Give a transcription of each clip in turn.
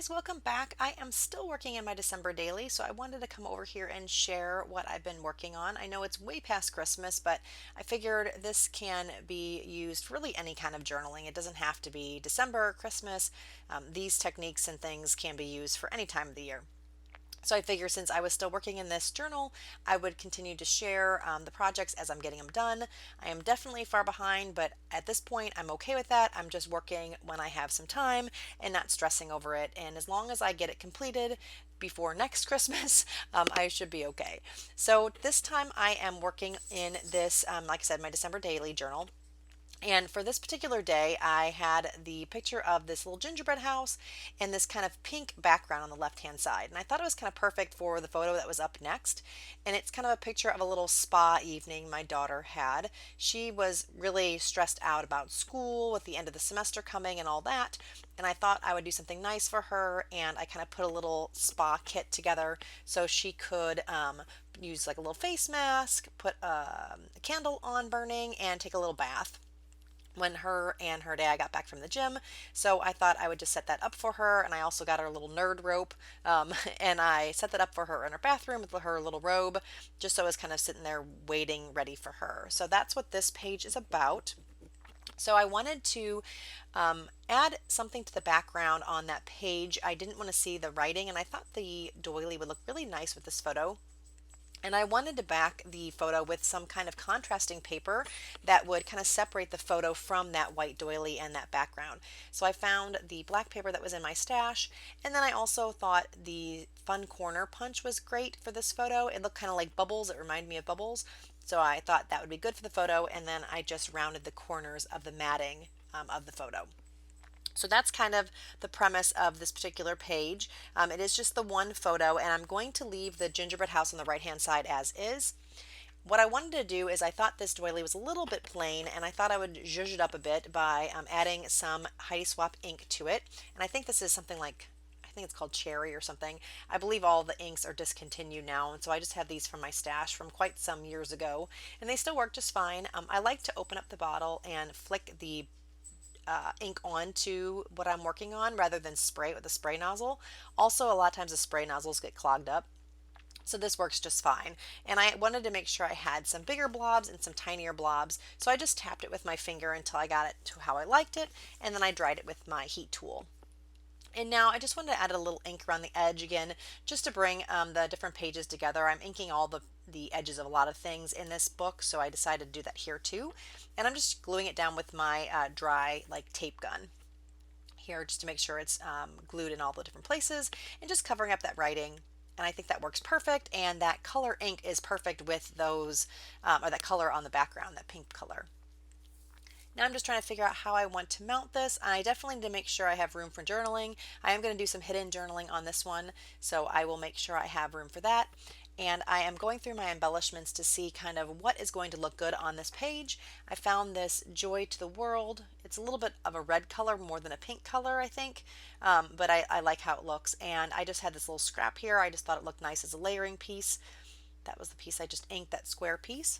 guys, welcome back. I am still working in my December daily, so I wanted to come over here and share what I've been working on. I know it's way past Christmas, but I figured this can be used for really any kind of journaling. It doesn't have to be December, Christmas. These techniques and things can be used for any time of the year. So I figured since I was still working in this journal, I would continue to share the projects as I'm getting them done. I am definitely far behind, but at this point, I'm okay with that. I'm just working when I have some time and not stressing over it. And as long as I get it completed before next Christmas, I should be okay. So this time I am working in this, like I said, my December daily journal. And for this particular day, I had the picture of this little gingerbread house and this kind of pink background on the left hand side. And I thought it was kind of perfect for the photo that was up next. And it's kind of a picture of a little spa evening my daughter had. She was really stressed out about school with the end of the semester coming and all that. And I thought I would do something nice for her. And I kind of put a little spa kit together so she could use like a little face mask, put a candle on burning, and take a little bath when her and her dad got back from the gym. So I thought I would just set that up for her. And I also got her little nerd rope. And I set that up for her in her bathroom with her little robe, just so I was kind of sitting there waiting, ready for her. So that's what this page is about. So I wanted to add something to the background on that page. I didn't want to see the writing, and I thought the doily would look really nice with this photo. And I wanted to back the photo with some kind of contrasting paper that would kind of separate the photo from that white doily and that background. So I found the black paper that was in my stash, and then I also thought the fun corner punch was great for this photo. It looked kind of like bubbles, it reminded me of bubbles. So I thought that would be good for the photo, and then I just rounded the corners of the matting of the photo. So that's kind of the premise of this particular page. It is just the one photo, and I'm going to leave the gingerbread house on the right hand side as is. What I wanted to do is I thought this doily was a little bit plain, and I thought I would zhuzh it up a bit by adding some Heidi Swap ink to it. And I think this is something like, I think it's called Cherry or something. I believe all the inks are discontinued now, and so I just have these from my stash from quite some years ago, and they still work just fine. I like to open up the bottle and flick the ink onto what I'm working on rather than spray it with a spray nozzle. Also, a lot of times the spray nozzles get clogged up. So this works just fine. And I wanted to make sure I had some bigger blobs and some tinier blobs. So I just tapped it with my finger until I got it to how I liked it. And then I dried it with my heat tool. And now I just wanted to add a little ink around the edge again, just to bring the different pages together. I'm inking all the edges of a lot of things in this book, so I decided to do that here too. And I'm just gluing it down with my dry like tape gun here just to make sure it's glued in all the different places and just covering up that writing. And I think that works perfect, and that color ink is perfect with those, or that color on the background, that pink color. Now I'm just trying to figure out how I want to mount this. I definitely need to make sure I have room for journaling. I am going to do some hidden journaling on this one, so I will make sure I have room for that. And I am going through my embellishments to see kind of what is going to look good on this page. I found this Joy to the World. It's a little bit of a red color more than a pink color, I think, but I like how it looks. And I just had this little scrap here. I just thought it looked nice as a layering piece. That was the piece I just inked, that square piece.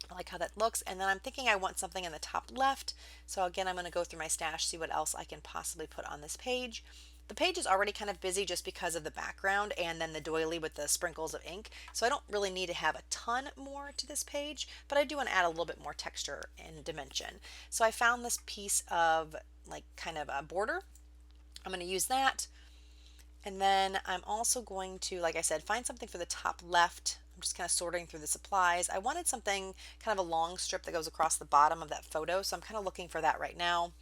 I like how that looks. And then I'm thinking I want something in the top left. So again, I'm going to go through my stash, see what else I can possibly put on this page. The page is already kind of busy just because of the background and then the doily with the sprinkles of ink. So I don't really need to have a ton more to this page, but I do want to add a little bit more texture and dimension. So I found this piece of like kind of a border. I'm going to use that. And then I'm also going to, like I said, find something for the top left. I'm just kind of sorting through the supplies. I wanted something kind of a long strip that goes across the bottom of that photo, so I'm kind of looking for that right now.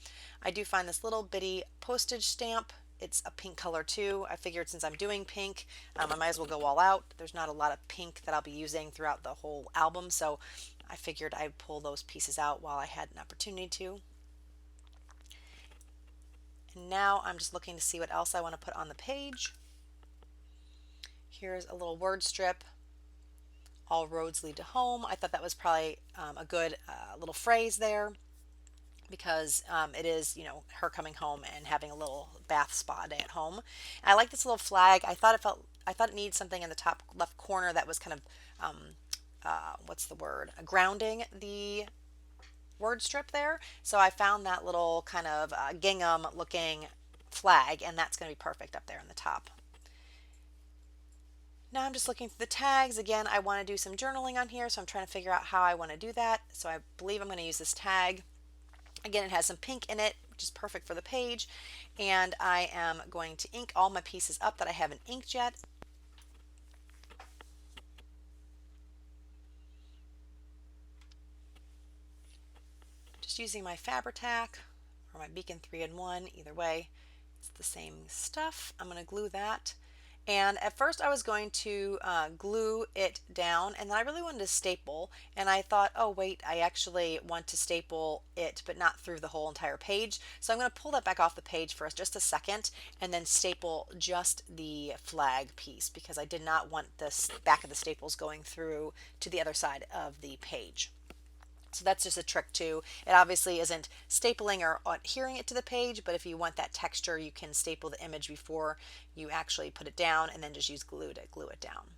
I do find this little bitty postage stamp. It's a pink color too. I figured since I'm doing pink, I might as well go all out. There's not a lot of pink that I'll be using throughout the whole album, so I figured I'd pull those pieces out while I had an opportunity to. And now I'm just looking to see what else I want to put on the page. Here's a little word strip. All roads lead to home. I thought that was probably a good little phrase there because it is, you know, her coming home and having a little bath spa day at home. And I like this little flag. I thought it needed something in the top left corner that was kind of what's the word? Grounding the word strip there. So I found that little kind of gingham looking flag, and that's going to be perfect up there on the top. Now I'm just looking through the tags. Again, I want to do some journaling on here, so I'm trying to figure out how I want to do that. So I believe I'm going to use this tag. Again, it has some pink in it, which is perfect for the page. And I am going to ink all my pieces up that I haven't inked yet. Just using my Fabri-Tac or my Beacon 3-in-1, either way, it's the same stuff. I'm going to glue that. And at first I was going to glue it down, and then I really wanted to staple, and I thought, oh wait, I actually want to staple it but not through the whole entire page. So I'm going to pull that back off the page for just a second and then staple just the flag piece, because I did not want this back of the staples going through to the other side of the page. So that's just a trick too. It obviously isn't stapling or adhering it to the page, but if you want that texture, you can staple the image before you actually put it down and then just use glue to glue it down.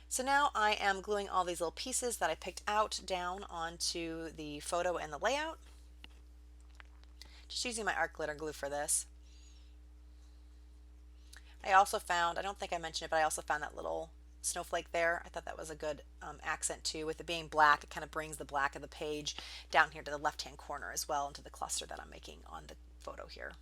So now I am gluing all these little pieces that I picked out down onto the photo and the layout. Just using my art glitter glue for this. I also found, I don't think I mentioned it, but I also found that little snowflake there. I thought that was a good accent too. With it being black, it kind of brings the black of the page down here to the left hand corner as well, into the cluster that I'm making on the photo here.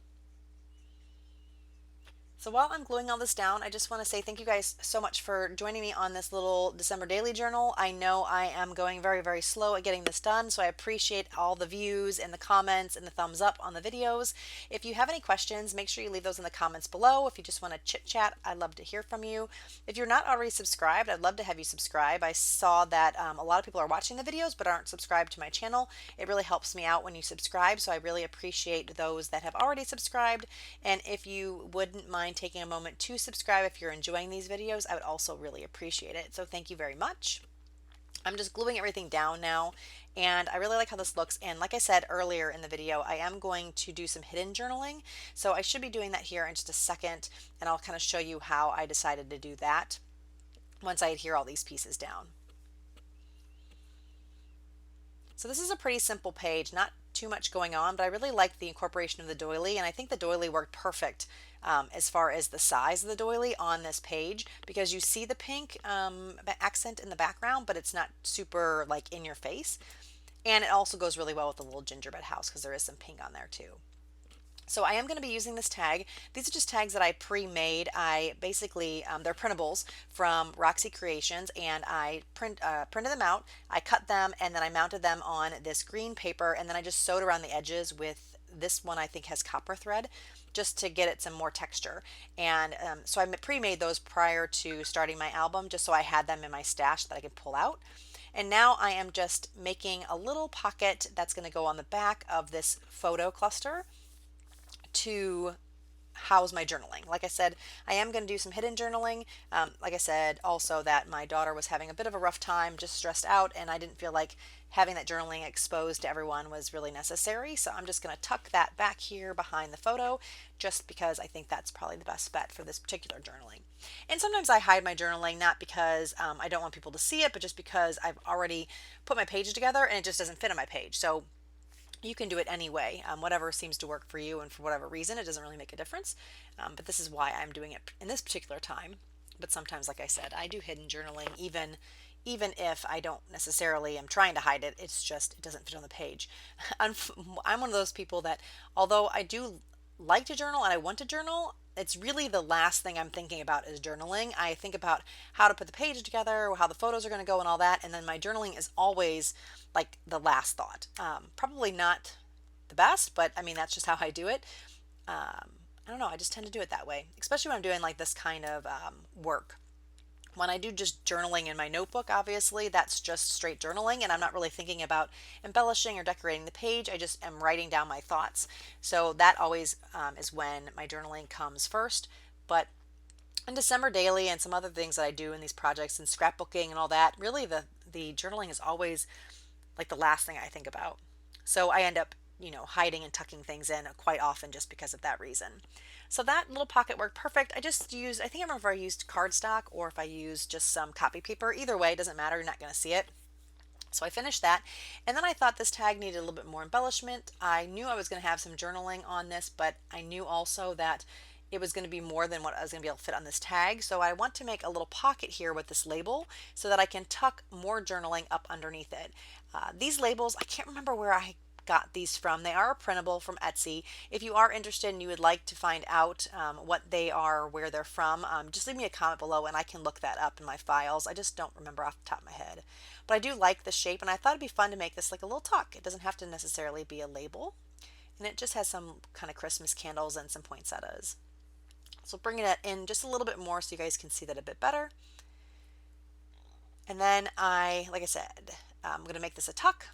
So while I'm gluing all this down, I just want to say thank you guys so much for joining me on this little December daily journal. I know I am going very, very slow at getting this done, so I appreciate all the views and the comments and the thumbs up on the videos. If you have any questions, make sure you leave those in the comments below. If you just want to chit chat, I'd love to hear from you. If you're not already subscribed, I'd love to have you subscribe. I saw that a lot of people are watching the videos but aren't subscribed to my channel. It really helps me out when you subscribe, so I really appreciate those that have already subscribed. And if you wouldn't mind taking a moment to subscribe if you're enjoying these videos, I would also really appreciate it. So thank you very much. I'm just gluing everything down now, and I really like how this looks. And like I said earlier in the video, I am going to do some hidden journaling, so I should be doing that here in just a second, and I'll kind of show you how I decided to do that once I adhere all these pieces down. So this is a pretty simple page, not too much going on, but I really like the incorporation of the doily, and I think the doily worked perfect as far as the size of the doily on this page, because you see the pink accent in the background, but it's not super like in your face. And it also goes really well with the little gingerbread house because there is some pink on there too. So I am going to be using this tag. These are just tags that I pre-made. I basically, they're printables from Roxy Creations, and I printed them out. I cut them, and then I mounted them on this green paper, and then I just sewed around the edges with this one I think has copper thread, just to get it some more texture. And so I pre-made those prior to starting my album, just so I had them in my stash that I could pull out. And now I am just making a little pocket that's going to go on the back of this photo cluster to house my journaling. Like I said, I am going to do some hidden journaling. Like I said also that my daughter was having a bit of a rough time, just stressed out, and I didn't feel like having that journaling exposed to everyone was really necessary. So I'm just going to tuck that back here behind the photo, just because I think that's probably the best bet for this particular journaling. And sometimes I hide my journaling, not because I don't want people to see it, but just because I've already put my page together and it just doesn't fit on my page. So you can do it anyway, whatever seems to work for you, and for whatever reason, it doesn't really make a difference. But this is why I'm doing it in this particular time. But sometimes, like I said, I do hidden journaling, even if I don't necessarily am trying to hide it. It's just, it doesn't fit on the page. I'm one of those people that, although I do like to journal and I want to journal, it's really the last thing I'm thinking about is journaling. I think about how to put the page together, how the photos are going to go and all that, and then my journaling is always like the last thought. Probably not the best, but I mean, that's just how I do it. I don't know, I just tend to do it that way, especially when I'm doing like this kind of work. When I do just journaling in my notebook, obviously, that's just straight journaling, and I'm not really thinking about embellishing or decorating the page. I just am writing down my thoughts. So that always is when my journaling comes first. But in December daily and some other things that I do in these projects and scrapbooking and all that, really the journaling is always like the last thing I think about. So I end up, hiding and tucking things in quite often just because of that reason. So that little pocket worked perfect. I just used, I think I remember if I used cardstock or if I used just some copy paper. Either way, it doesn't matter. You're not going to see it. So I finished that, and then I thought this tag needed a little bit more embellishment. I knew I was going to have some journaling on this, but I knew also that it was going to be more than what I was going to be able to fit on this tag. So I want to make a little pocket here with this label so that I can tuck more journaling up underneath it. These labels, I can't remember where I got these from. They are printable from Etsy. If you are interested and you would like to find out what they are, where they're from, just leave me a comment below and I can look that up in my files. I just don't remember off the top of my head. But I do like the shape, and I thought it'd be fun to make this like a little tuck. It doesn't have to necessarily be a label, and it just has some kind of Christmas candles and some poinsettias. So bringing it in just a little bit more so you guys can see that a bit better. And then like I said, I'm going to make this a tuck,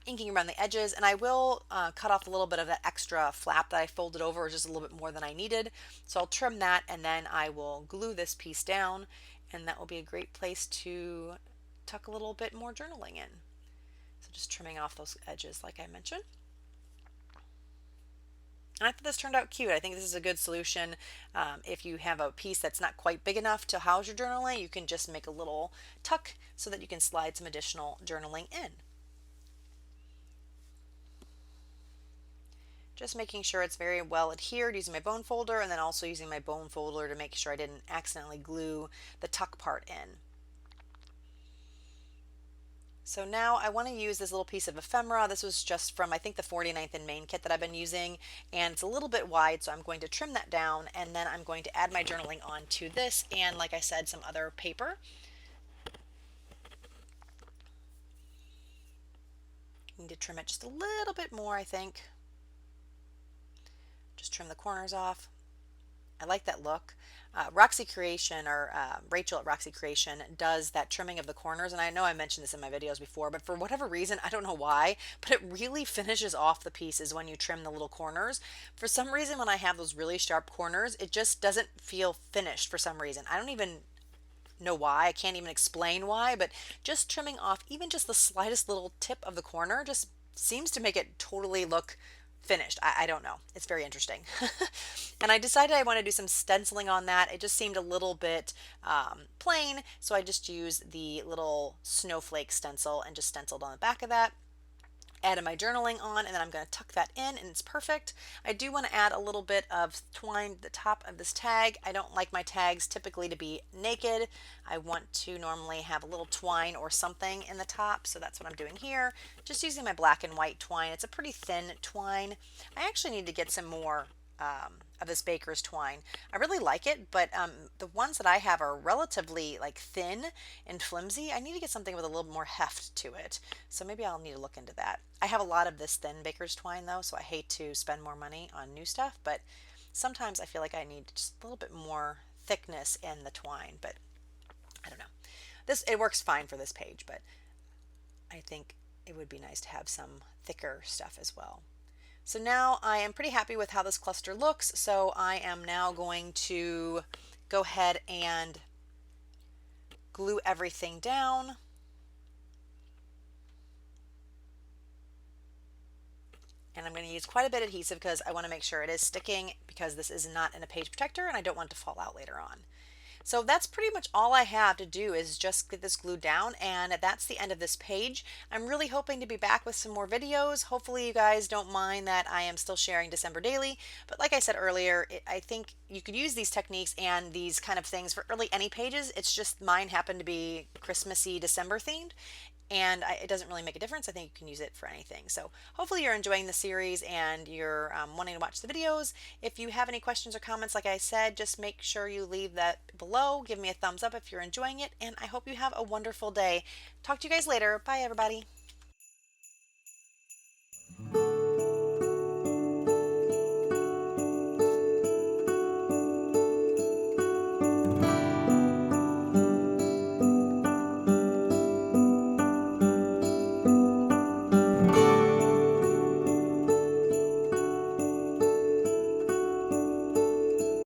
inking around the edges, and I will cut off a little bit of that extra flap that I folded over, just a little bit more than I needed. So I'll trim that, and then I will glue this piece down, and that will be a great place to tuck a little bit more journaling in. So just trimming off those edges like I mentioned. And I thought this turned out cute. I think this is a good solution. If you have a piece that's not quite big enough to house your journaling, you can just make a little tuck so that you can slide some additional journaling in. Just making sure it's very well adhered using my bone folder, and then also using my bone folder to make sure I didn't accidentally glue the tuck part in. So now I want to use this little piece of ephemera. This was just from, I think, the 49th in Maine kit that I've been using, and it's a little bit wide, so I'm going to trim that down, and then I'm going to add my journaling onto this, and like I said, some other paper. Need to trim it just a little bit more, I think. Just trim the corners off. I like that look. Roxy Creation, or Rachel at Roxy Creation, does that trimming of the corners, and I know I mentioned this in my videos before, but for whatever reason, I don't know why, but it really finishes off the pieces when you trim the little corners. For some reason, when I have those really sharp corners, it just doesn't feel finished for some reason. I don't even know why. I can't even explain why, but just trimming off even just the slightest little tip of the corner just seems to make it totally look finished. I don't know. It's very interesting. And I decided I want to do some stenciling on that. It just seemed a little bit plain, so I just used the little snowflake stencil and just stenciled on the back of that. Added my journaling on, and then I'm going to tuck that in, and it's perfect. I do want to add a little bit of twine to the top of this tag. I don't like my tags typically to be naked. I want to normally have a little twine or something in the top, so that's what I'm doing here. Just using my black and white twine. It's a pretty thin twine. I actually need to get some more of this baker's twine. I really like it, but the ones that I have are relatively like thin and flimsy. I need to get something with a little more heft to it, so maybe I'll need to look into that. I have a lot of this thin baker's twine though, so I hate to spend more money on new stuff, but sometimes I feel like I need just a little bit more thickness in the twine, but I don't know. It works fine for this page, but I think it would be nice to have some thicker stuff as well. So now I am pretty happy with how this cluster looks, so I am now going to go ahead and glue everything down. And I'm going to use quite a bit of adhesive because I want to make sure it is sticking, because this is not in a page protector and I don't want it to fall out later on. So that's pretty much all I have to do, is just get this glued down, and that's the end of this page. I'm really hoping to be back with some more videos. Hopefully you guys don't mind that I am still sharing December daily, but like I said earlier, I think you could use these techniques and these kind of things for really any pages. It's just mine happened to be Christmassy December themed, and it doesn't really make a difference. I think you can use it for anything. So hopefully you're enjoying the series and you're wanting to watch the videos. If you have any questions or comments, like I said, just make sure you leave that below. Give me a thumbs up if you're enjoying it, and I hope you have a wonderful day. Talk to you guys later. Bye, everybody.